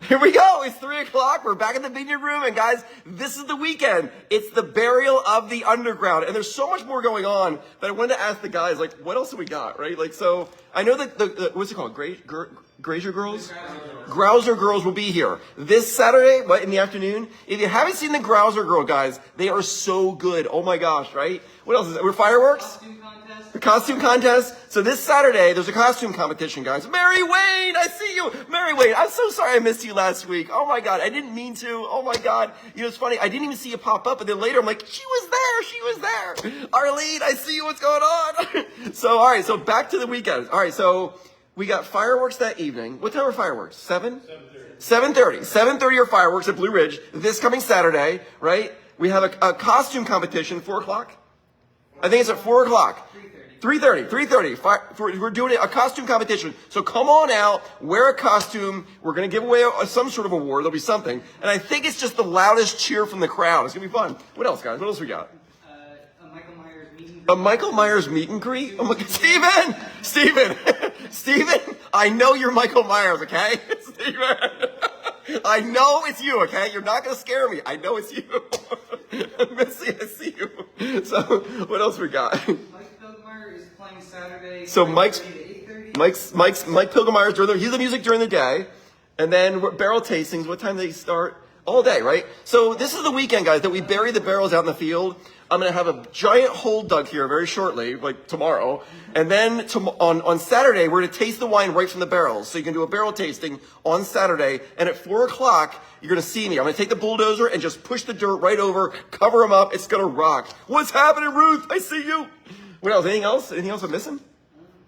Here we go. It's 3 o'clock. We're back in the Vineyard Room. And guys, this is the weekend. It's the burial of the underground. And there's so much more going on that I wanted to ask the guys, like, what else have we got, right? Like, so I know that the what's it called? Grazier Girls? Grouser Girls will be here this Saturday, in the afternoon. If you haven't seen the Grouser Girl, guys, they are so good. Oh my gosh, right? What else is it? We're fireworks? The costume contest. So this Saturday, there's a costume competition, guys. Mary Wayne, I see you. Mary Wayne, I'm so sorry I missed you last week. Oh my God, I didn't mean to. Oh my God. You know, it's funny. I didn't even see you pop up. And then later, I'm like, she was there. Arlene, I see you. What's going on? So, all right. So back to the weekend. All right. So we got fireworks that evening. What time are fireworks? 7:30. 7:30 are fireworks at Blue Ridge this coming Saturday, right? We have a costume competition, 4 o'clock. I think it's at 4 o'clock. 3:30. We're doing a costume competition. So come on out, wear a costume. We're going to give away some sort of award. There'll be something. And I think it's just the loudest cheer from the crowd. It's going to be fun. What else, guys? What else we got? A Michael Myers meet and greet. A Michael Myers meet and greet? Oh my God. Steven, I know you're Michael Myers, okay? Steven. I know it's you, okay? You're not going to scare me. I know it's you. Missy, I see you. So, what else we got? Mike Pilgmeyer is playing Saturday. So Mike Pilgmeyer, he's the music during the day. And then barrel tastings, what time do they start? All day, right? So this is the weekend, guys, that we bury the barrels out in the field. I'm going to have a giant hole dug here very shortly, like tomorrow. And then on Saturday, we're going to taste the wine right from the barrels. So you can do a barrel tasting on Saturday. And at 4 o'clock, you're going to see me. I'm going to take the bulldozer and just push the dirt right over, cover them up. It's going to rock. What's happening, Ruth? I see you. What else? Anything else? Anything else I'm missing?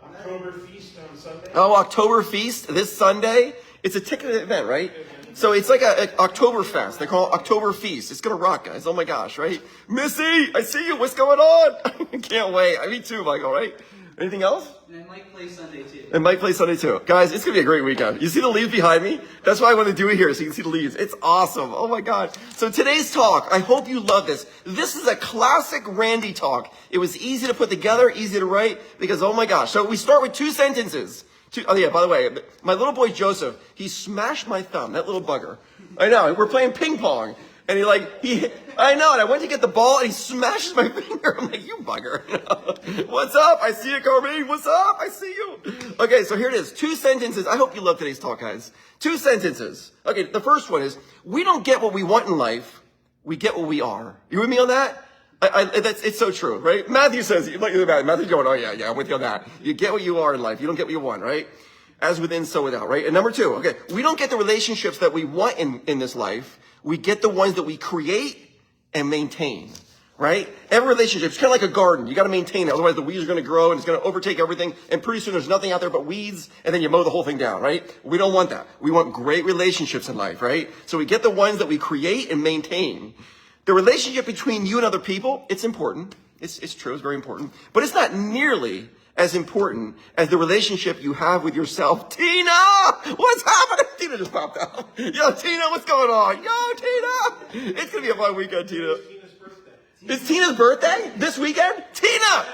October Feast on Sunday. Oh, October Feast this Sunday. It's a ticketed event, right? So it's like an Oktoberfest. They call it October Feast. It's going to rock, guys. Oh my gosh, right? Missy, I see you. What's going on? Can't wait. Me too, Michael, right? Anything else? And Mike plays Sunday too. And Mike plays Sunday too. Guys, it's going to be a great weekend. You see the leaves behind me? That's why I want to do it here, so you can see the leaves. It's awesome. Oh my God. So today's talk, I hope you love this. This is a classic Randy talk. It was easy to put together, easy to write, because oh my gosh. So we start with 2 sentences. Oh yeah, by the way, my little boy Joseph, he smashed my thumb, that little bugger. I know, we're playing ping pong. And I know, and I went to get the ball and he smashes my finger. I'm like, you bugger. What's up? I see you, Carmine. What's up? I see you. Okay, so here it is. 2 sentences. I hope you love today's talk, guys. 2 sentences. Okay, the first one is, we don't get what we want in life. We get what we are. You with me on that? It's so true, right? Matthew says, Matthew's going, oh yeah, I'm with you on that. You get what you are in life. You don't get what you want, right? As within, so without, right? And number 2, okay, we don't get the relationships that we want in this life. We get the ones that we create and maintain, right? Every relationship is kind of like a garden. You got to maintain it. Otherwise, the weeds are going to grow and it's going to overtake everything. And pretty soon there's nothing out there but weeds. And then you mow the whole thing down, right? We don't want that. We want great relationships in life, right? So we get the ones that we create and maintain. The relationship between you and other people, it's important. It's true. It's very important. But it's not nearly as important as the relationship you have with yourself. Tina! What's happening? Tina just popped up. Yo, Tina, what's going on? Yo, Tina! It's going to be a fun weekend, Tina. Tina's birthday. It's Tina's birthday this weekend? Tina!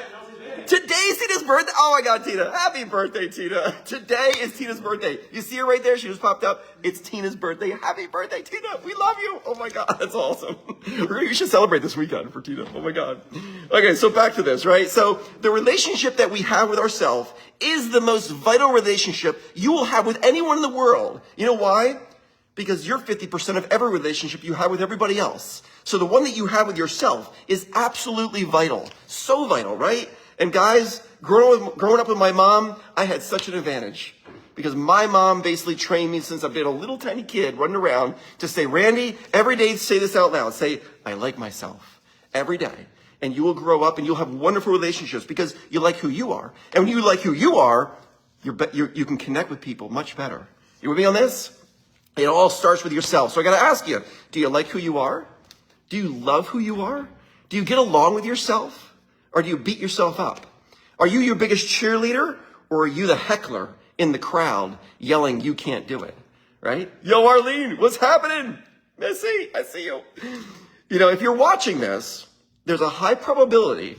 Today's Tina's birthday? Oh my God, Tina. Happy birthday, Tina. Today is Tina's birthday. You see her right there? She just popped up. It's Tina's birthday. Happy birthday, Tina. We love you. Oh my God, that's awesome. We should celebrate this weekend for Tina. Oh my God. Okay, so back to this, right? So the relationship that we have with ourselves is the most vital relationship you will have with anyone in the world. You know why? Because you're 50% of every relationship you have with everybody else. So the one that you have with yourself is absolutely vital. So vital, right? And guys, growing up with my mom, I had such an advantage. Because my mom basically trained me since I've been a little tiny kid running around to say, Randy, every day say this out loud. Say, I like myself. Every day. And you will grow up and you'll have wonderful relationships because you like who you are. And when you like who you are, you can connect with people much better. You with me on this? It all starts with yourself. So I got to ask you, do you like who you are? Do you love who you are? Do you get along with yourself? Or do you beat yourself up? Are you your biggest cheerleader? Or are you the heckler in the crowd yelling, you can't do it? Right? Yo, Arlene, what's happening? Missy, I see you. You know, if you're watching this, there's a high probability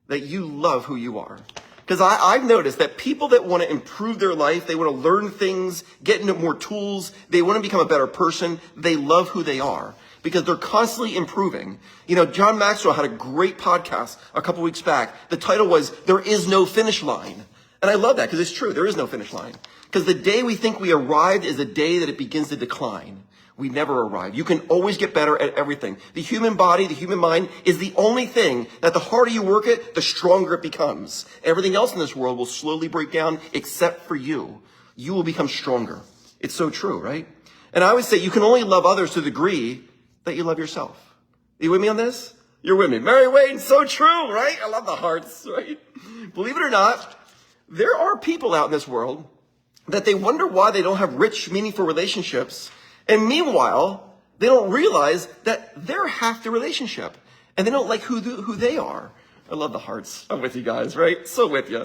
that you love who you are. Because I've noticed that people that want to improve their life, they want to learn things, get into more tools, they want to become a better person, they love who they are because they're constantly improving. You know, John Maxwell had a great podcast a couple weeks back. The title was, There Is No Finish Line. And I love that because it's true. There is no finish line. Because the day we think we arrived is the day that it begins to decline. We never arrive. You can always get better at everything. The human body, the human mind is the only thing that the harder you work it, the stronger it becomes. Everything else in this world will slowly break down except for you. You will become stronger. It's so true, right? And I would say you can only love others to the degree that you love yourself. Are you with me on this? You're with me. Mary Wayne, so true, right? I love the hearts, right? Believe it or not, there are people out in this world that they wonder why they don't have rich, meaningful relationships. And meanwhile, they don't realize that they're half the relationship. And they don't like who they are. I love the hearts. I'm with you guys, right? So with you.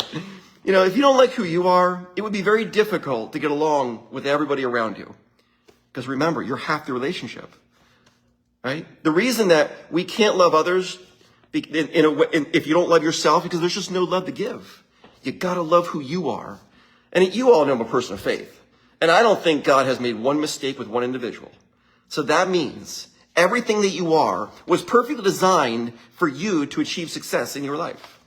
You know, if you don't like who you are, it would be very difficult to get along with everybody around you. Because remember, you're half the relationship. Right? The reason that we can't love others if you don't love yourself, because there's just no love to give. You gotta love who you are. And you all know I'm a person of faith. And I don't think God has made one mistake with one individual. So that means everything that you are was perfectly designed for you to achieve success in your life.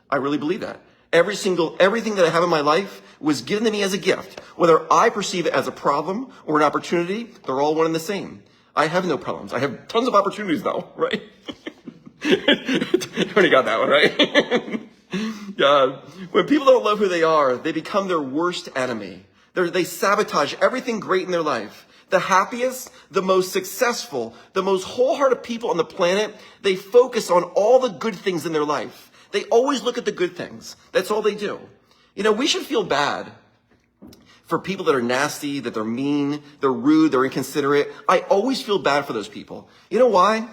I really believe that. Everything that I have in my life was given to me as a gift. Whether I perceive it as a problem or an opportunity, they're all one and the same. I have no problems. I have tons of opportunities though, right? Already got that one, right? God, when people don't love who they are, they become their worst enemy. They sabotage everything great in their life. The happiest, the most successful, the most wholehearted people on the planet, they focus on all the good things in their life. They always look at the good things. That's all they do. You know, we should feel bad for people that are nasty, that they're mean, they're rude, they're inconsiderate. I always feel bad for those people. You know why?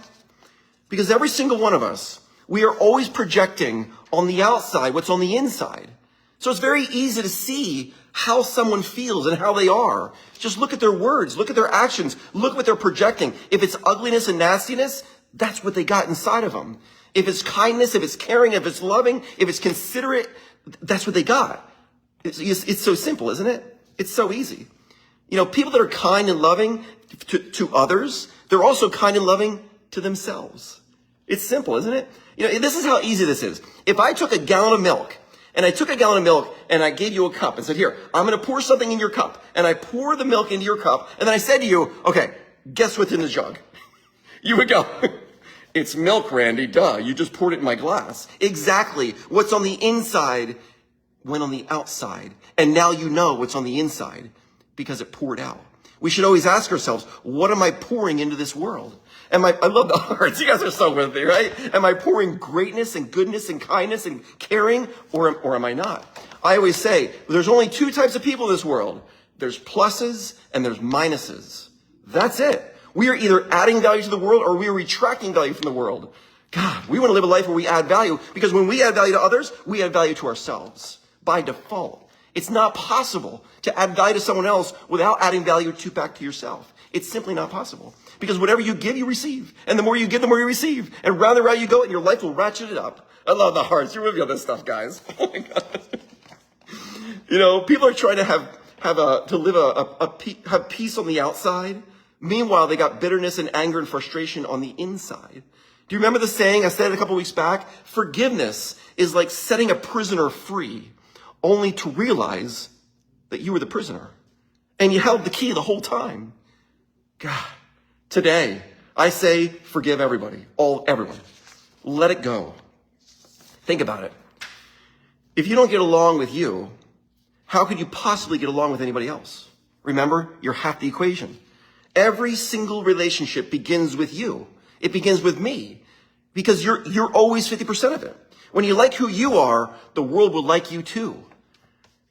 Because every single one of us, we are always projecting on the outside what's on the inside. So it's very easy to see how someone feels and how they are. Just look at their words, look at their actions, look what they're projecting. If it's ugliness and nastiness, that's what they got inside of them. If it's kindness, if it's caring, if it's loving, if it's considerate, that's what they got. It's so simple, isn't it? It's so easy. You know, people that are kind and loving to others, they're also kind and loving to themselves. It's simple, isn't it? You know, this is how easy this is. If I took a gallon of milk, and I took a gallon of milk, and I gave you a cup, and said, here, I'm going to pour something in your cup, and I pour the milk into your cup, and then I said to you, okay, guess what's in the jug? You would go, it's milk, Randy, duh, you just poured it in my glass. Exactly. What's on the inside went on the outside, and now you know what's on the inside because it poured out. We should always ask ourselves, what am I pouring into this world? I love the hearts. You guys are so with me, right? Am I pouring greatness and goodness and kindness and caring, or am I not? I always say, there's only two types of people in this world. There's pluses and there's minuses. That's it. We are either adding value to the world or we are retracting value from the world. God, we want to live a life where we add value, because when we add value to others, we add value to ourselves by default. It's not possible to add value to someone else without adding value back to yourself. It's simply not possible. Because whatever you give, you receive. And the more you give, the more you receive. And round and round you go, and your life will ratchet it up. I love the hearts. You're with me on this stuff, guys. Oh my God. You know, people are trying to have peace on the outside. Meanwhile, they got bitterness and anger and frustration on the inside. Do you remember the saying? I said it a couple weeks back. Forgiveness is like setting a prisoner free, only to realize that you were the prisoner. And you held the key the whole time. God, today, I say forgive everybody, everyone. Let it go. Think about it. If you don't get along with you, how could you possibly get along with anybody else? Remember, you're half the equation. Every single relationship begins with you. It begins with me, because you're always 50% of it. When you like who you are, the world will like you too.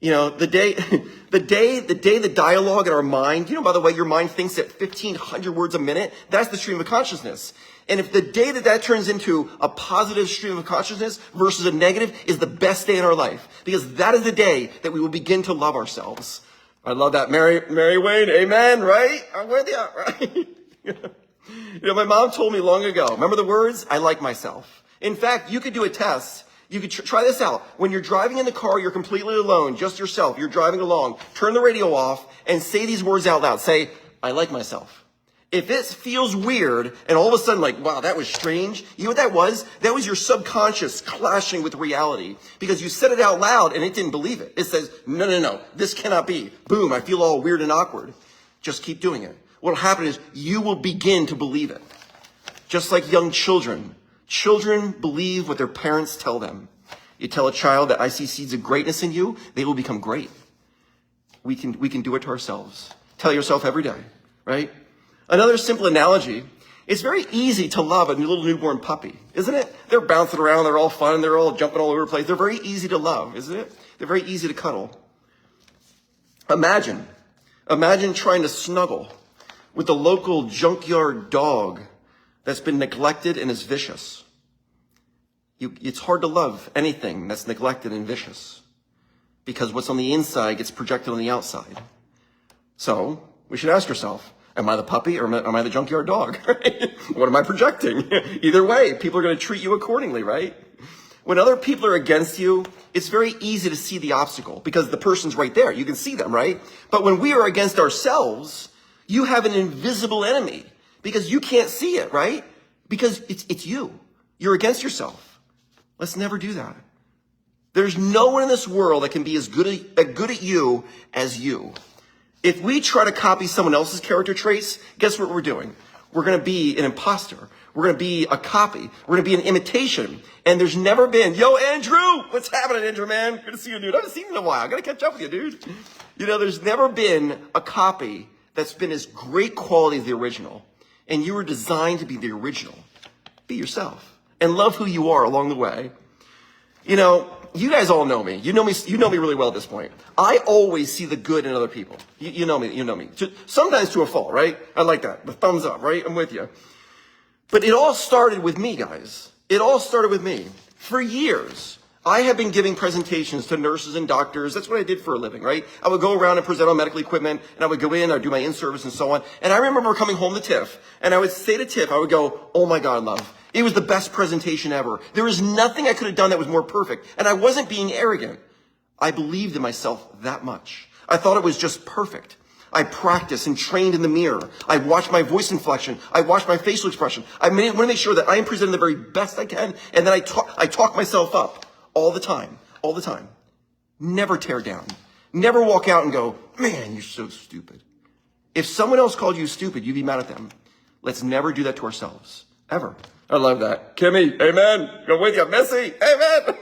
You know, the day the dialogue in our mind, you know, by the way, your mind thinks at 1,500 words a minute, that's the stream of consciousness. And if the day that turns into a positive stream of consciousness versus a negative is the best day in our life, because that is the day that we will begin to love ourselves. I love that. Mary Wayne, amen, right? I'm with you, right? You know, my mom told me long ago, remember the words? I like myself. In fact, you could do a test. You could try this out. When you're driving in the car, you're completely alone, just yourself. You're driving along. Turn the radio off and say these words out loud. Say, I like myself. If it feels weird and all of a sudden like, wow, that was strange. You know what that was? That was your subconscious clashing with reality because you said it out loud and it didn't believe it. It says, no, this cannot be. Boom, I feel all weird and awkward. Just keep doing it. What'll happen is you will begin to believe it. Just like young children. Children believe what their parents tell them. You tell a child that I see seeds of greatness in you, they will become great. We can do it to ourselves. Tell yourself every day, right? Another simple analogy, it's very easy to love a little newborn puppy, isn't it? They're bouncing around, they're all fun, they're all jumping all over the place. They're very easy to love, isn't it? They're very easy to cuddle. Imagine trying to snuggle with the local junkyard dog that's been neglected and is vicious. It's hard to love anything that's neglected and vicious because what's on the inside gets projected on the outside. So we should ask yourself, am I the puppy or am I the junkyard dog? What am I projecting? Either way, people are going to treat you accordingly, right? When other people are against you, it's very easy to see the obstacle because the person's right there. You can see them, right? But when we are against ourselves, you have an invisible enemy because you can't see it, right? Because it's you. You're against yourself. Let's never do that. There's no one in this world that can be as good at you as you. If we try to copy someone else's character traits, guess what we're doing? We're going to be an imposter. We're going to be a copy. We're going to be an imitation. And there's never been, yo, Andrew, what's happening, Andrew, man? Good to see you, dude. I haven't seen you in a while. I got to catch up with you, dude. You know, there's never been a copy that's been as great quality as the original. And you were designed to be the original. Be yourself. And love who you are along the way. You know, you guys all know me. You know me really well at this point. I always see the good in other people. You know me. Sometimes to a fault, right? I like that. The thumbs up, right? I'm with you. But it all started with me, guys. It all started with me. For years, I have been giving presentations to nurses and doctors. That's what I did for a living, right? I would go around and present on medical equipment, and I would go in, I'd do my in-service and so on. And I remember coming home to Tiff, and I would say to Tiff, I would go, oh my God, love. It was the best presentation ever. There was nothing I could have done that was more perfect. And I wasn't being arrogant. I believed in myself that much. I thought it was just perfect. I practiced and trained in the mirror. I watched my voice inflection. I watched my facial expression. I want to make sure that I am presenting the very best I can. And then I talk myself up all the time. Never tear down. Never walk out and go, man, you're so stupid. If someone else called you stupid, you'd be mad at them. Let's never do that to ourselves. Ever. I love that. Kimmy, amen. Go with you. Missy, amen.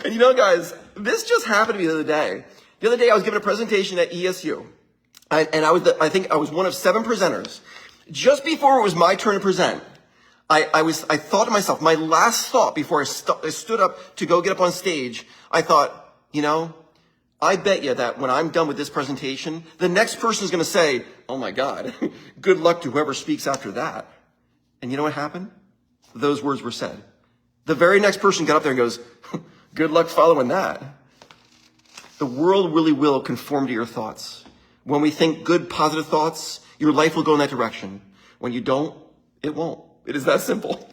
And you know, guys, this just happened to me the other day. The other day, I was giving a presentation at ESU. I think I was one of 7 presenters. Just before it was my turn to present, I thought to myself, my last thought before I stood up to go get up on stage, I thought, you know, I bet you that when I'm done with this presentation, the next person is going to say, oh my God, good luck to whoever speaks after that. And you know what happened? Those words were said. The very next person got up there and goes, good luck following that. The world really will conform to your thoughts. When we think good, positive thoughts, your life will go in that direction. When you don't, it won't. It is that simple.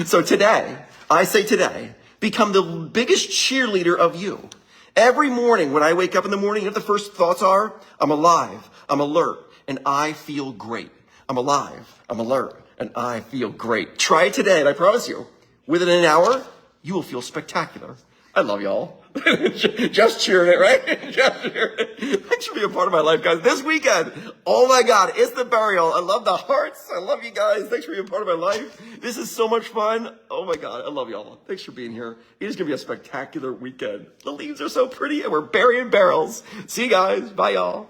So today, I say today, become the biggest cheerleader of you. Every morning when I wake up in the morning, you know what the first thoughts are? I'm alive, I'm alert, and I feel great. I'm alive, I'm alert, and I feel great. Try it today, and I promise you, within an hour, you will feel spectacular. I love y'all. Just cheering it, right? Just cheering it. Thanks for being a part of my life, guys. This weekend, oh my God, it's the burial. I love the hearts. I love you guys. Thanks for being a part of my life. This is so much fun. Oh my God, I love y'all. Thanks for being here. It is going to be a spectacular weekend. The leaves are so pretty, and we're burying barrels. See you guys. Bye, y'all.